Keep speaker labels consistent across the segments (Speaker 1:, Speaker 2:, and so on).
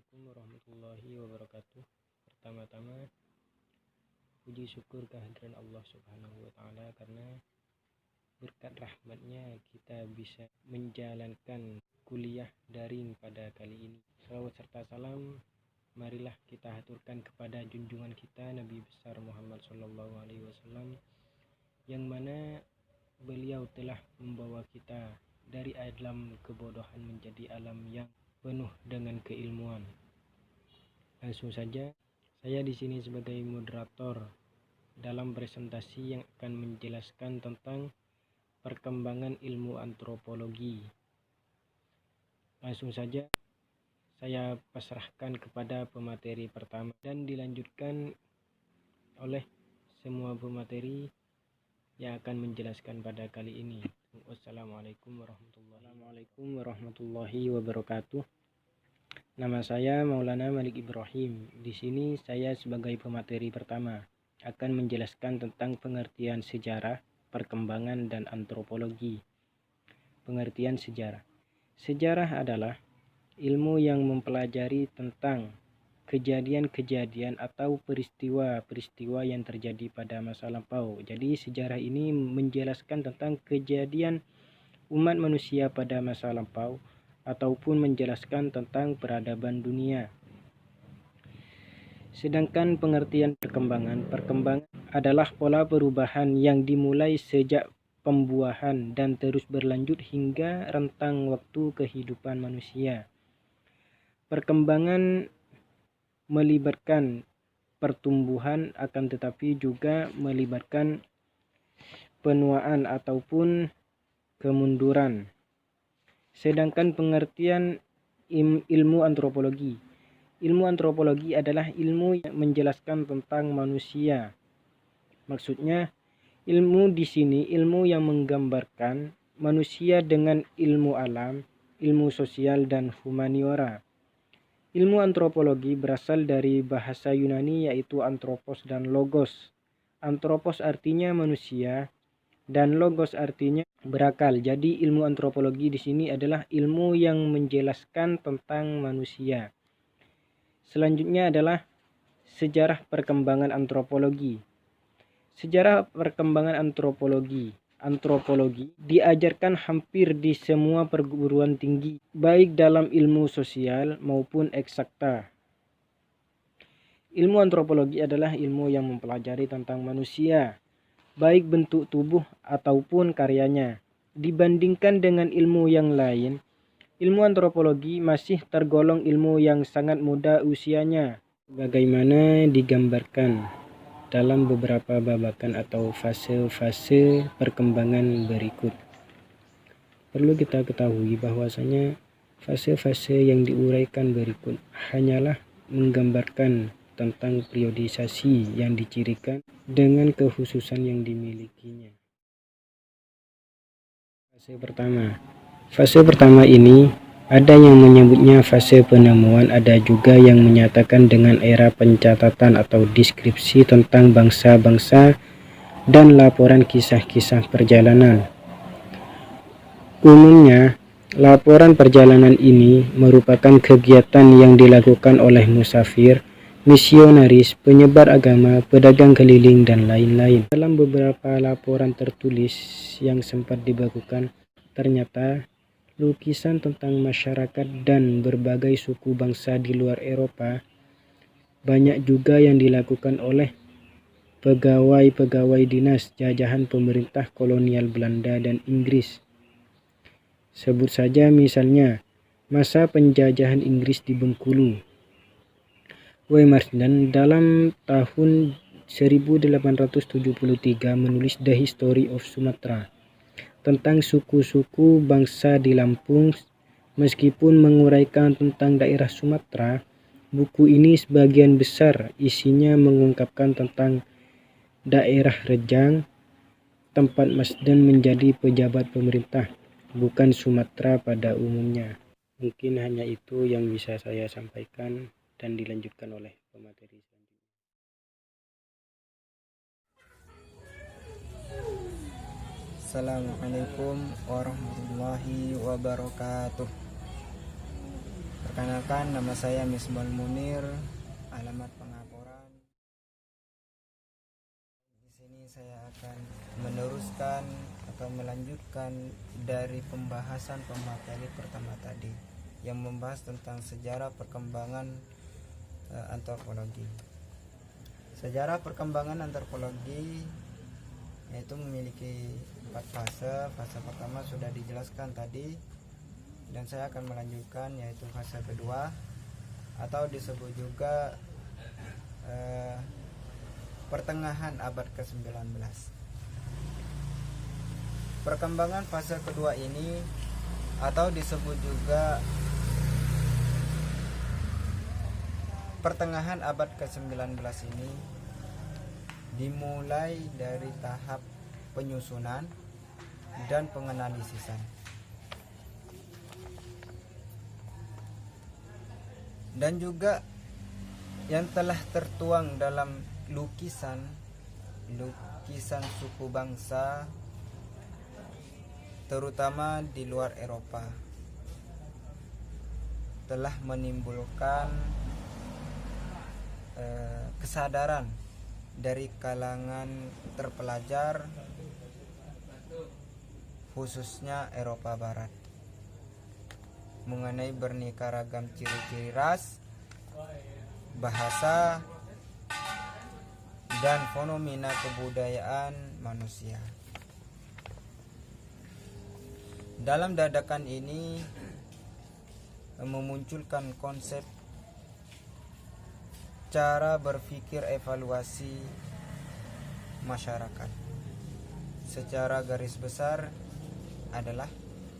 Speaker 1: Assalamualaikum warahmatullahi wabarakatuh. Pertama-tama, puji syukur kehadiran Allah Subhanahu wa Ta'ala, karena berkat rahmatnya kita bisa menjalankan kuliah daring pada kali ini. Salawat serta salam marilah kita haturkan kepada junjungan kita Nabi besar Muhammad Sallallahu Alaihi Wasallam, yang mana beliau telah membawa kita dari alam kebodohan menjadi alam yang penuh dengan keilmuan. Langsung saja, saya di sini sebagai moderator dalam presentasi yang akan menjelaskan tentang perkembangan ilmu antropologi. Langsung saja saya pasrahkan kepada pemateri pertama dan dilanjutkan oleh semua pemateri yang akan menjelaskan pada kali ini. Wassalamualaikum warahmatullahi wabarakatuh. Nama saya Maulana Malik Ibrahim. Di sini saya sebagai pemateri pertama akan menjelaskan tentang pengertian sejarah, perkembangan, dan antropologi. Pengertian sejarah. Sejarah adalah ilmu yang mempelajari tentang kejadian-kejadian atau peristiwa-peristiwa yang terjadi pada masa lampau. Jadi sejarah ini menjelaskan tentang kejadian umat manusia pada masa lampau ataupun menjelaskan tentang peradaban dunia. Sedangkan pengertian perkembangan adalah pola perubahan yang dimulai sejak pembuahan dan terus berlanjut hingga rentang waktu kehidupan manusia. Perkembangan melibatkan pertumbuhan, akan tetapi juga melibatkan penuaan ataupun kemunduran. Sedangkan pengertian ilmu antropologi. Ilmu antropologi adalah ilmu yang menjelaskan tentang manusia. Maksudnya, ilmu di sini ilmu yang menggambarkan manusia dengan ilmu alam, ilmu sosial, dan humaniora. Ilmu antropologi berasal dari bahasa Yunani yaitu anthropos dan logos. Anthropos artinya manusia dan logos artinya berakal. Jadi ilmu antropologi di sini adalah ilmu yang menjelaskan tentang manusia. Selanjutnya adalah sejarah perkembangan antropologi. Sejarah perkembangan antropologi. Antropologi diajarkan hampir di semua perguruan tinggi, baik dalam ilmu sosial maupun eksakta. Ilmu antropologi adalah ilmu yang mempelajari tentang manusia, baik bentuk tubuh ataupun karyanya. Dibandingkan dengan ilmu yang lain, ilmu antropologi masih tergolong ilmu yang sangat muda usianya, bagaimana digambarkan dalam beberapa babakan atau fase-fase perkembangan berikut. Perlu kita ketahui bahwasanya fase-fase yang diuraikan berikut hanyalah menggambarkan tentang periodisasi yang dicirikan dengan kekhususan yang dimilikinya. Fase pertama ini ada yang menyebutnya fase penemuan, ada juga yang menyatakan dengan era pencatatan atau deskripsi tentang bangsa-bangsa dan laporan kisah-kisah perjalanan. Umumnya, laporan perjalanan ini merupakan kegiatan yang dilakukan oleh musafir, misionaris, penyebar agama, pedagang keliling, dan lain-lain. Dalam beberapa laporan tertulis yang sempat dibakukan, ternyata lukisan tentang masyarakat dan berbagai suku bangsa di luar Eropa banyak juga yang dilakukan oleh pegawai-pegawai dinas jajahan pemerintah kolonial Belanda dan Inggris. Sebut saja misalnya masa penjajahan Inggris di Bengkulu. W. Marsden dalam tahun 1873 menulis The History of Sumatra tentang suku-suku bangsa di Lampung. Meskipun menguraikan tentang daerah Sumatera, buku ini sebagian besar isinya mengungkapkan tentang daerah Rejang, tempat Marsden menjadi pejabat pemerintah, bukan Sumatera pada umumnya. Mungkin hanya itu yang bisa saya sampaikan dan dilanjutkan oleh pemateri selanjutnya.
Speaker 2: Assalamualaikum warahmatullahi wabarakatuh. Perkenalkan, nama saya Misbal Munir, alamat pengaporan. Di sini saya akan meneruskan atau melanjutkan dari pembahasan pemateri pertama tadi yang membahas tentang sejarah perkembangan antropologi. Sejarah perkembangan antropologi yaitu memiliki 4 fase. Fase pertama sudah dijelaskan tadi, dan saya akan melanjutkan yaitu fase kedua atau disebut juga pertengahan abad ke-19. Perkembangan fase kedua ini atau disebut juga pertengahan abad ke-19 ini dimulai dari tahap penyusunan dan penganalisisan. Dan juga yang telah tertuang dalam lukisan suku bangsa terutama di luar Eropa telah menimbulkan kesadaran dari kalangan terpelajar khususnya Eropa Barat mengenai beraneka ragam ciri-ciri ras, bahasa, dan fenomena kebudayaan manusia. Dalam dadakan ini memunculkan konsep cara berpikir evaluasi masyarakat. Secara garis besar adalah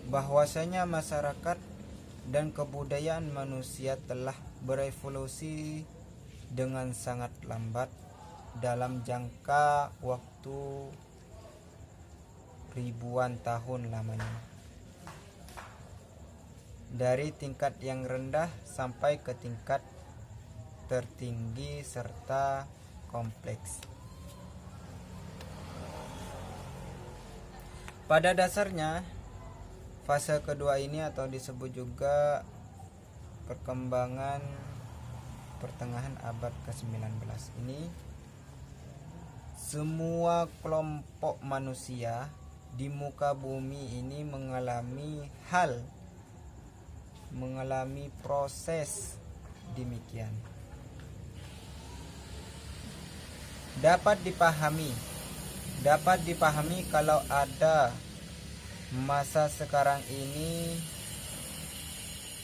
Speaker 2: bahwasanya masyarakat dan kebudayaan manusia telah berevolusi dengan sangat lambat dalam jangka waktu ribuan tahun lamanya, dari tingkat yang rendah sampai ke tingkat tertinggi serta kompleks. Pada dasarnya, fase kedua ini atau disebut juga perkembangan pertengahan abad ke-19 ini, semua kelompok manusia di muka bumi ini mengalami proses demikian. Dapat dipahami kalau ada masa sekarang ini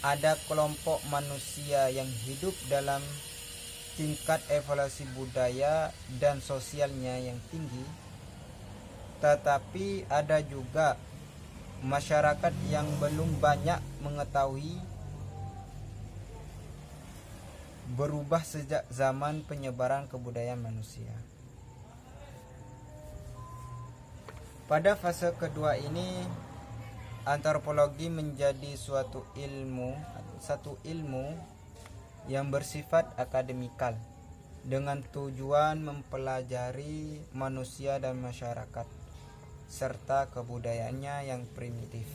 Speaker 2: ada kelompok manusia yang hidup dalam tingkat evolusi budaya dan sosialnya yang tinggi, tetapi ada juga masyarakat yang belum banyak mengetahui berubah sejak zaman penyebaran kebudayaan manusia. Pada fase kedua ini, antropologi menjadi satu ilmu yang bersifat akademikal dengan tujuan mempelajari manusia dan masyarakat serta kebudayaannya yang primitif,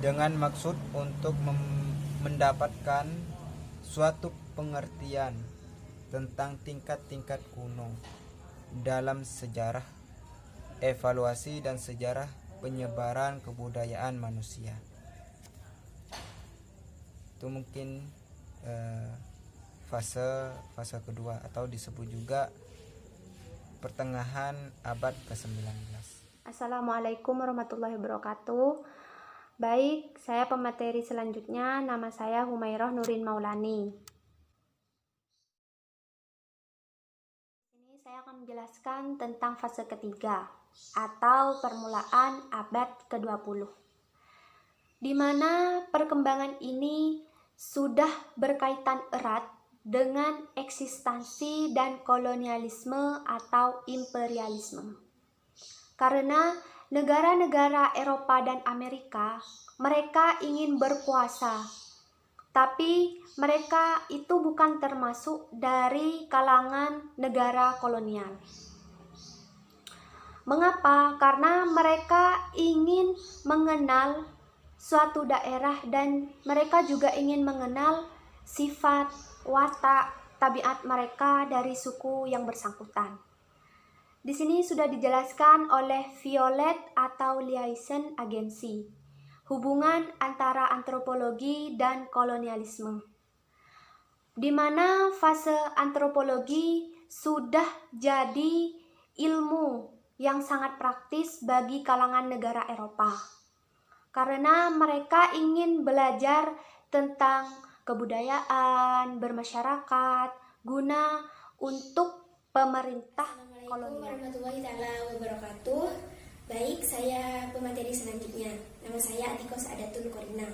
Speaker 2: dengan maksud untuk mendapatkan suatu pengertian tentang tingkat-tingkat kuno dalam sejarah evaluasi dan sejarah penyebaran kebudayaan manusia. Itu mungkin fase kedua atau disebut juga pertengahan abad ke-19.
Speaker 3: Assalamualaikum warahmatullahi wabarakatuh. Baik, saya pemateri selanjutnya. Nama saya Humairah Nurin Maulani. Ini saya akan menjelaskan tentang fase ketiga atau permulaan abad ke-20, di mana perkembangan ini sudah berkaitan erat dengan eksistensi dan kolonialisme atau imperialisme. Karena negara-negara Eropa dan Amerika, mereka ingin berkuasa, tapi mereka itu bukan termasuk dari kalangan negara kolonial. Mengapa? Karena mereka ingin mengenal suatu daerah dan mereka juga ingin mengenal sifat, watak, tabiat mereka dari suku yang bersangkutan. Di sini sudah dijelaskan oleh Violet atau liaison agency, hubungan antara antropologi dan kolonialisme, di mana fase antropologi sudah jadi ilmu yang sangat praktis bagi kalangan negara Eropa, karena mereka ingin belajar tentang kebudayaan, bermasyarakat, guna untuk pemerintah
Speaker 4: Assalamualaikum
Speaker 3: kolonial.
Speaker 4: warahmatullahi taala wabarakatuh. Baik, saya pemateri selanjutnya. Nama saya Atiko Saadatul Korina.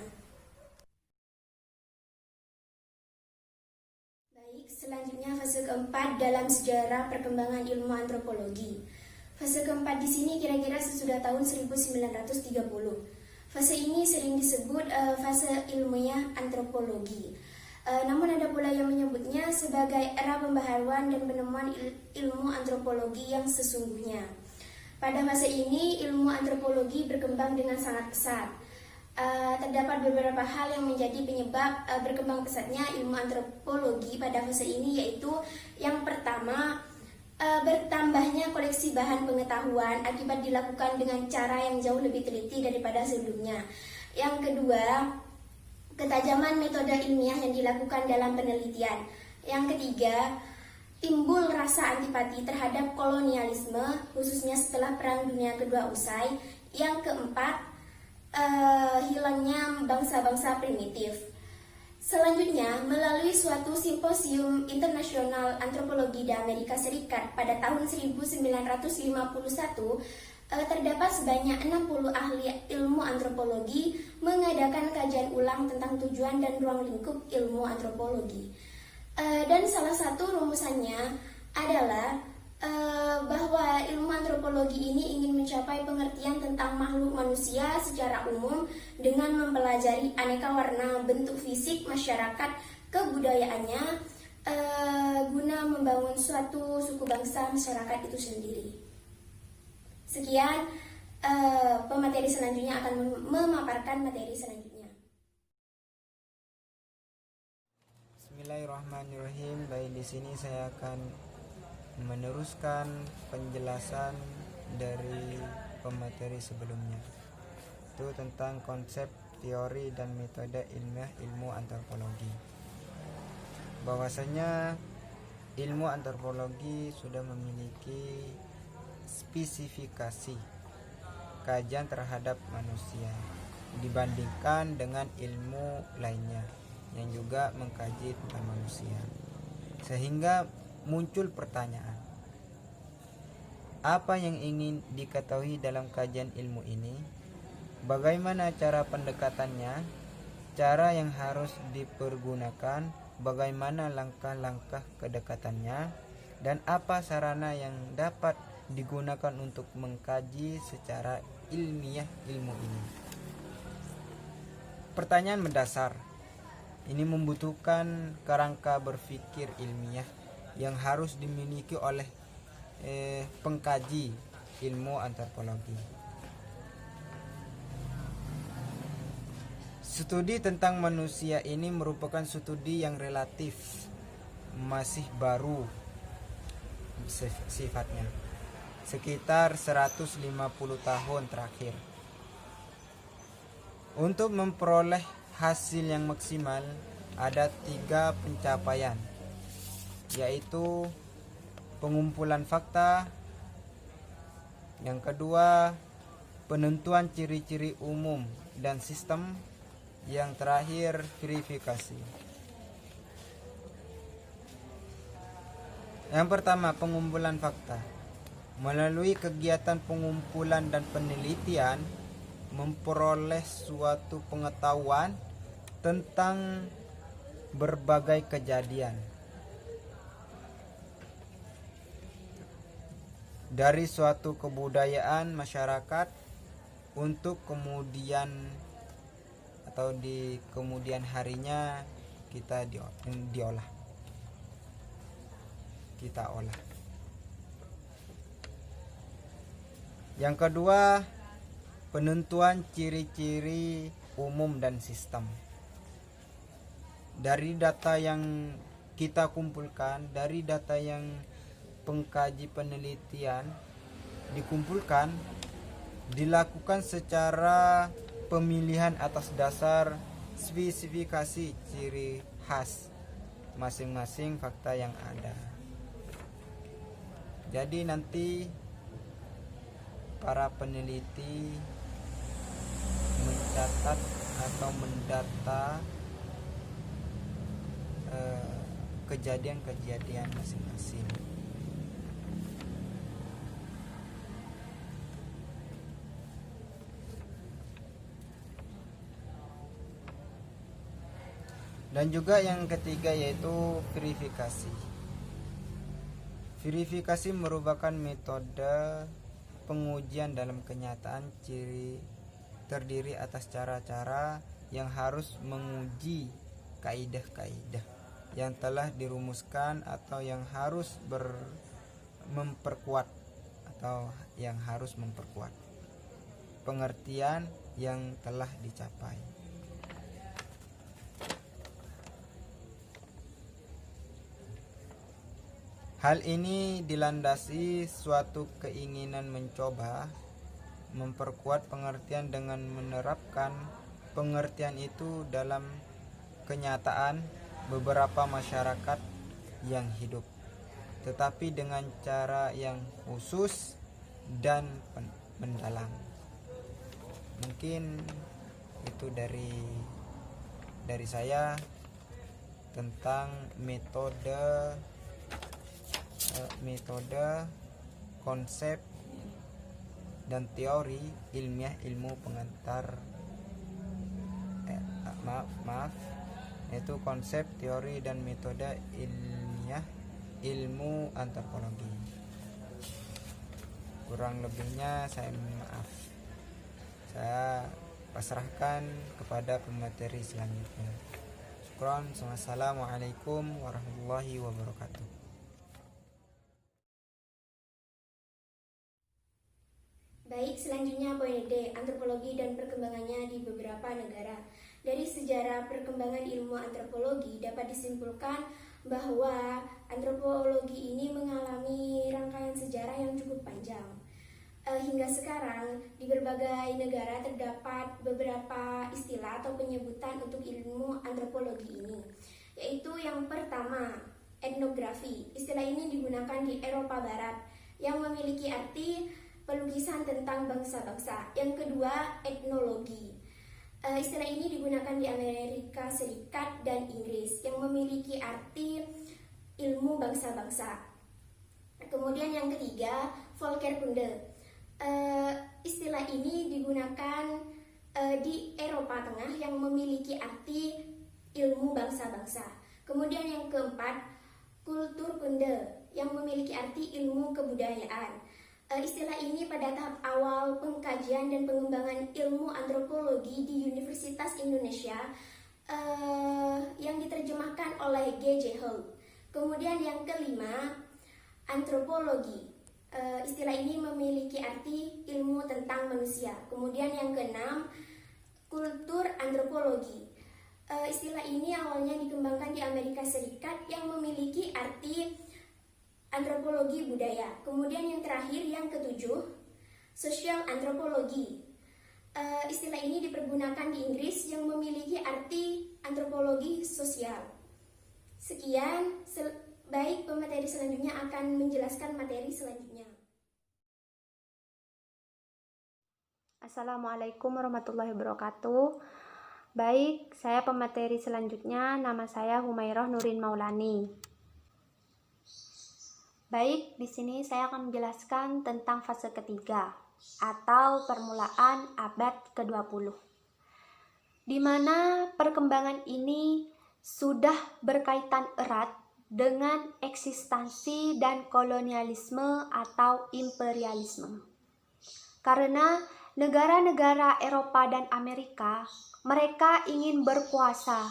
Speaker 4: Baik, selanjutnya fase keempat dalam sejarah perkembangan ilmu antropologi. Fase keempat di sini kira-kira sesudah tahun 1930. Fase ini sering disebut fase ilmiah antropologi. Namun ada pula yang menyebutnya sebagai era pembaharuan dan penemuan ilmu antropologi yang sesungguhnya. Pada fase ini ilmu antropologi berkembang dengan sangat pesat. Terdapat beberapa hal yang menjadi penyebab berkembang pesatnya ilmu antropologi pada fase ini, yaitu yang pertama, bertambahnya koleksi bahan pengetahuan akibat dilakukan dengan cara yang jauh lebih teliti daripada sebelumnya. Yang kedua, ketajaman metode ilmiah yang dilakukan dalam penelitian. Yang ketiga, timbul rasa antipati terhadap kolonialisme, khususnya setelah Perang Dunia Kedua usai. Yang keempat, hilangnya bangsa-bangsa primitif. Selanjutnya, melalui suatu simposium internasional antropologi di Amerika Serikat pada tahun 1951, terdapat sebanyak 60 ahli ilmu antropologi mengadakan kajian ulang tentang tujuan dan ruang lingkup ilmu antropologi. Dan salah satu rumusannya adalah bahwa ilmu antropologi ini ingin mencapai pengertian tentang makhluk manusia secara umum dengan mempelajari aneka warna bentuk fisik masyarakat kebudayaannya guna membangun suatu suku bangsa masyarakat itu sendiri. Sekian, pemateri selanjutnya akan memaparkan materi selanjutnya.
Speaker 2: Bismillahirrahmanirrahim. Baik, di sini saya akan meneruskan penjelasan dari pemateri sebelumnya, itu tentang konsep, teori, dan metode ilmiah ilmu antropologi. Bahwasanya ilmu antropologi sudah memiliki spesifikasi kajian terhadap manusia dibandingkan dengan ilmu lainnya yang juga mengkaji tentang manusia, sehingga muncul pertanyaan, apa yang ingin diketahui dalam kajian ilmu ini, bagaimana cara pendekatannya, cara yang harus dipergunakan, bagaimana langkah-langkah kedekatannya, dan apa sarana yang dapat digunakan untuk mengkaji secara ilmiah ilmu ini. Pertanyaan mendasar ini membutuhkan kerangka berpikir ilmiah yang harus dimiliki oleh pengkaji ilmu antropologi. Studi tentang manusia ini merupakan studi yang relatif masih baru sifatnya, sekitar 150 tahun terakhir. Untuk memperoleh hasil yang maksimal ada 3 pencapaian, yaitu pengumpulan fakta, yang kedua penentuan ciri-ciri umum dan sistem, yang terakhir verifikasi. Yang pertama, pengumpulan fakta. Melalui kegiatan pengumpulan dan penelitian, memperoleh suatu pengetahuan tentang berbagai kejadian dari suatu kebudayaan masyarakat untuk kemudian atau di kemudian harinya kita olah. Yang kedua, penentuan ciri-ciri umum dan sistem. Dari data yang kita kumpulkan, dari data yang pengkaji penelitian dikumpulkan, dilakukan secara pemilihan atas dasar spesifikasi ciri khas masing-masing fakta yang ada. Jadi nanti para peneliti mencatat atau mendata kejadian-kejadian masing-masing. Dan juga yang ketiga yaitu verifikasi. Verifikasi merupakan metode pengujian dalam kenyataan terdiri atas cara-cara yang harus menguji kaidah-kaidah yang telah dirumuskan atau yang harus memperkuat pengertian yang telah dicapai. Hal ini dilandasi suatu keinginan mencoba memperkuat pengertian dengan menerapkan pengertian itu dalam kenyataan beberapa masyarakat yang hidup, tetapi dengan cara yang khusus dan mendalam. Mungkin itu dari saya tentang metode, konsep dan teori ilmiah ilmu pengantar yaitu konsep, teori, dan metode ilmiah ilmu antropologi. Kurang lebihnya saya maaf. Saya pasrahkan kepada pemateri selanjutnya. Syukran. Wassalamualaikum warahmatullahi wabarakatuh.
Speaker 4: Baik, selanjutnya poin D, antropologi dan perkembangannya di beberapa negara. Dari sejarah perkembangan ilmu antropologi dapat disimpulkan bahwa antropologi ini mengalami rangkaian sejarah yang cukup panjang. Hingga sekarang, di berbagai negara terdapat beberapa istilah atau penyebutan untuk ilmu antropologi ini, yaitu yang pertama, etnografi. Istilah ini digunakan di Eropa Barat yang memiliki arti pelukisan tentang bangsa-bangsa. Yang kedua, etnologi. Istilah ini digunakan di Amerika Serikat dan Inggris yang memiliki arti ilmu bangsa-bangsa. Kemudian yang ketiga, Volkerkunde. Istilah ini digunakan di Eropa Tengah yang memiliki arti ilmu bangsa-bangsa. Kemudian yang keempat, Kulturkunde yang memiliki arti ilmu kebudayaan. Istilah ini pada tahap awal pengkajian dan pengembangan ilmu antropologi di Universitas Indonesia yang diterjemahkan oleh G.J. Holt. Kemudian yang kelima, antropologi. Istilah ini memiliki arti ilmu tentang manusia. Kemudian yang keenam, kultur antropologi. Istilah ini awalnya dikembangkan di Amerika Serikat yang memiliki arti antropologi budaya. Kemudian yang terakhir, yang ketujuh, sosial antropologi. Istilah ini dipergunakan di Inggris yang memiliki arti antropologi sosial. Sekian, baik pemateri selanjutnya akan menjelaskan materi selanjutnya.
Speaker 3: Assalamualaikum warahmatullahi wabarakatuh. Baik, saya pemateri selanjutnya, nama saya Humairah Nurin Maulani. Baik, di sini saya akan menjelaskan tentang fase ketiga atau permulaan abad ke-20, di mana perkembangan ini sudah berkaitan erat dengan eksistensi dan kolonialisme atau imperialisme. Karena negara-negara Eropa dan Amerika, mereka ingin berkuasa,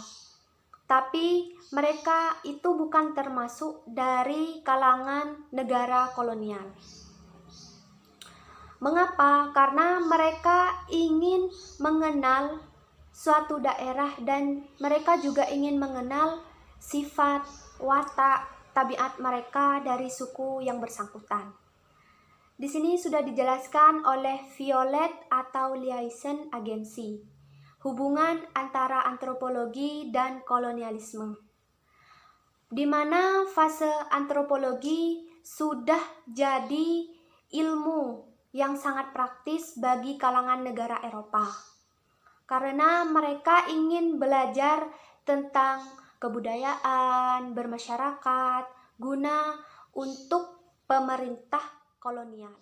Speaker 3: tapi mereka itu bukan termasuk dari kalangan negara kolonial. Mengapa? Karena mereka ingin mengenal suatu daerah dan mereka juga ingin mengenal sifat, watak, tabiat mereka dari suku yang bersangkutan. Di sini sudah dijelaskan oleh Violet atau liaison agency, hubungan antara antropologi dan kolonialisme, di mana fase antropologi sudah jadi ilmu yang sangat praktis bagi kalangan negara Eropa, karena mereka ingin belajar tentang kebudayaan, bermasyarakat, guna untuk pemerintah kolonial.